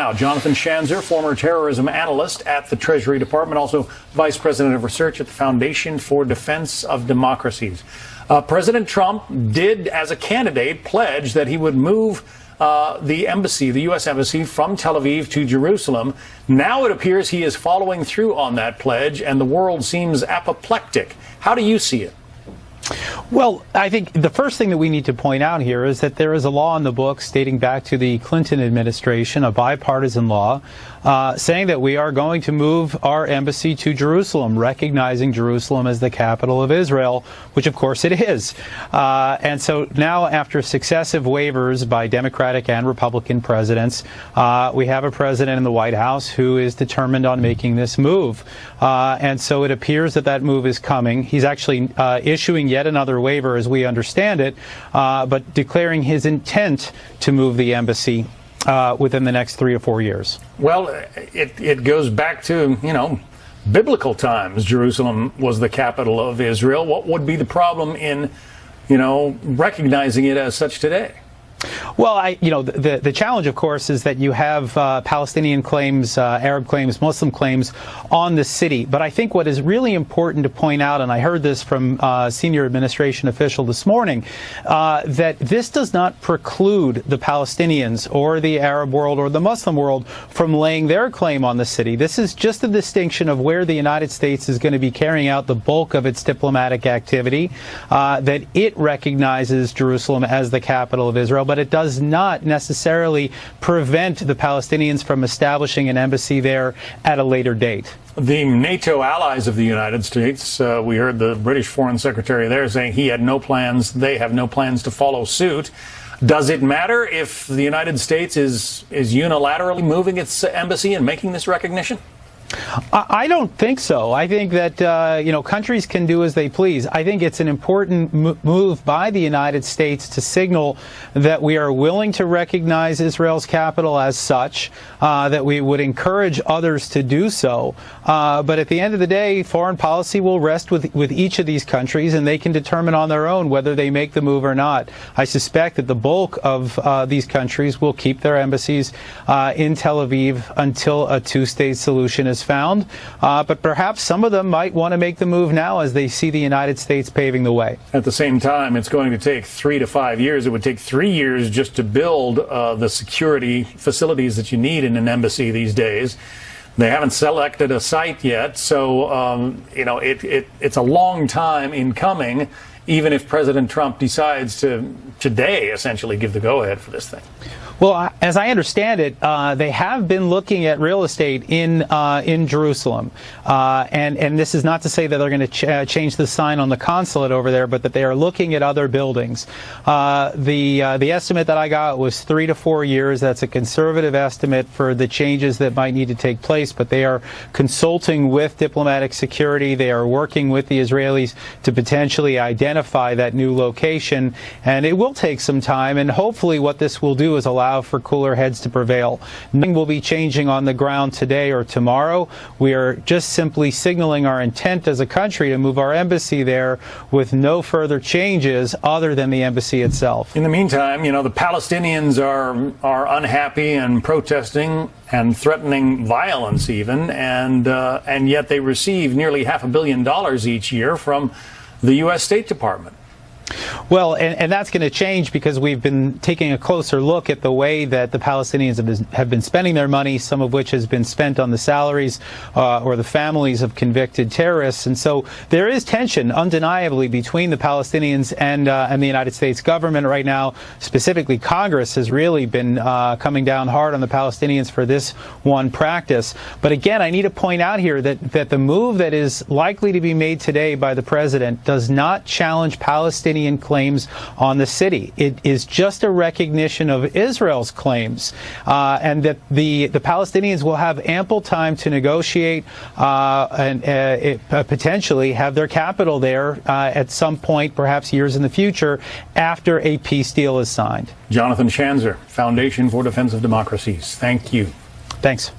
now. Jonathan Schanzer, former terrorism analyst at the Treasury Department, also vice president of research at the Foundation for Defense of Democracies. President Trump did, as a candidate, pledge that he would move the embassy, the U.S. embassy, from Tel Aviv to Jerusalem. Now it appears he is following through on that pledge, and the world seems apoplectic. How do you see it? Well, I think the first thing that we need to point out here is that there is a law in the books dating back to the Clinton administration, a bipartisan law, saying that we are going to move our embassy to Jerusalem, recognizing Jerusalem as the capital of Israel, which of course it is. And so now, after successive waivers by Democratic and Republican presidents, we have a president in the White House who is determined on making this move. And so it appears that that move is coming. He's actually issuing yet another waiver, as we understand it, but declaring his intent to move the embassy within the next 3 or 4 years. Well, it goes back to, biblical times. Jerusalem was the capital of Israel. What would be the problem in, recognizing it as such today? Well, the challenge, of course, is that you have Palestinian claims, Arab claims, Muslim claims on the city. But I think what is really important to point out, and I heard this from a senior administration official this morning, that this does not preclude the Palestinians or the Arab world or the Muslim world from laying their claim on the city. This is just a distinction of where the United States is going to be carrying out the bulk of its diplomatic activity, that it recognizes Jerusalem as the capital of Israel, but it does not necessarily prevent the Palestinians from establishing an embassy there at a later date. The NATO allies of the United States, we heard the British Foreign Secretary there saying he had no plans, they have no plans to follow suit. Does it matter if the United States is unilaterally moving its embassy and making this recognition? I don't think so. I think that, countries can do as they please. I think it's an important move by the United States to signal that we are willing to recognize Israel's capital as such, that we would encourage others to do so. But at the end of the day, foreign policy will rest with each of these countries, and they can determine on their own whether they make the move or not. I suspect that the bulk of these countries will keep their embassies in Tel Aviv until a two-state solution is found, but perhaps some of them might want to make the move now as they see the United States paving the way. At the same time, it's going to take 3 to 5 years. It would take 3 years just to build the security facilities that you need in an embassy these days. They haven't selected a site yet, so it's a long time in coming, even if President Trump decides to today essentially give the go-ahead for this thing. Well, as I understand it, they have been looking at real estate in Jerusalem, and this is not to say that they're going to change the sign on the consulate over there, but that they are looking at other buildings. The estimate that I got was 3 to 4 years. That's a conservative estimate for the changes that might need to take place, but they are consulting with diplomatic security. They are working with the Israelis to potentially identify that new location, and it will take some time, and hopefully what this will do is allow for cooler heads to prevail. Nothing will be changing on the ground today or tomorrow. We are just simply signaling our intent as a country to move our embassy there with no further changes other than the embassy itself. In the meantime, the Palestinians are unhappy and protesting and threatening violence even, and yet they receive nearly $500 million each year from the U.S. State Department. Well, and that's going to change because we've been taking a closer look at the way that the Palestinians have been spending their money, some of which has been spent on the salaries or the families of convicted terrorists. And so there is tension, undeniably, between the Palestinians and the United States government right now. Specifically, Congress has really been coming down hard on the Palestinians for this one practice. But again, I need to point out here that the move that is likely to be made today by the president does not challenge Palestinian claims on the city. It is just a recognition of Israel's claims, and that the Palestinians will have ample time to negotiate and potentially have their capital there at some point, perhaps years in the future, after a peace deal is signed. Jonathan Schanzer, Foundation for Defense of Democracies. Thank you. Thanks.